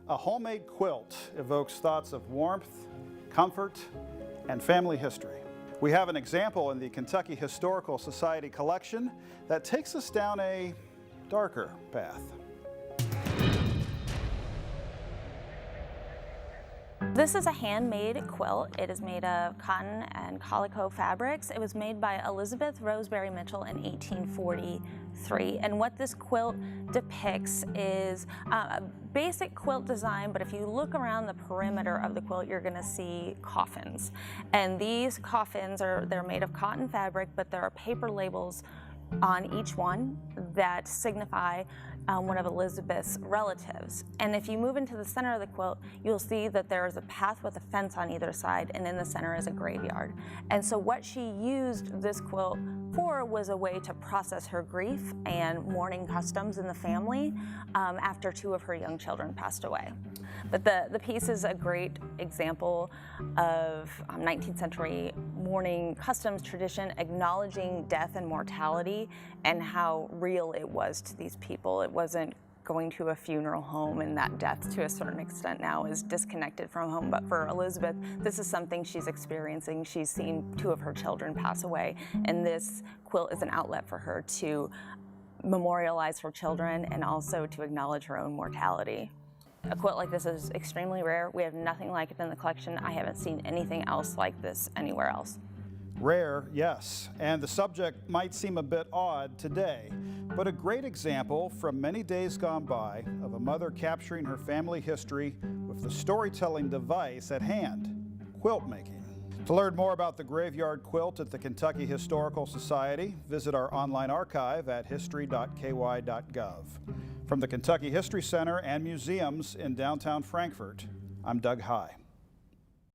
A homemade quilt evokes thoughts of warmth, comfort, and family history. We have an example in the Kentucky Historical Society collection that takes us down a darker path. This is a handmade quilt. It is made of cotton and calico fabrics. It was made by Elizabeth Roseberry Mitchell in 1843. And what this quilt depicts is a basic quilt design, but if you look around the perimeter of the quilt, you're going to see coffins. And these coffins they're made of cotton fabric, but there are paper labels on each one that signify one of Elizabeth's relatives. And if you move into the center of the quilt, you'll see that there is a path with a fence on either side, and in the center is a graveyard. And so what she used this quilt for was a way to process her grief and mourning customs in the family after two of her young children passed away. But the piece is a great example of 19th century mourning customs tradition, acknowledging death and mortality and how real it was to these people. It wasn't going to a funeral home, and that death to a certain extent now is disconnected from home. But for Elizabeth, this is something she's experiencing. She's seen two of her children pass away, and this quilt is an outlet for her to memorialize her children and also to acknowledge her own mortality. A quilt like this is extremely rare. We have nothing like it in the collection. I haven't seen anything else like this anywhere else. Rare, yes, and the subject might seem a bit odd today, but a great example from many days gone by of a mother capturing her family history with the storytelling device at hand, quilt making. To learn more about the graveyard quilt at the Kentucky Historical Society, visit our online archive at History.KY.gov. From the Kentucky History Center and museums in downtown Frankfort, I'm Doug High.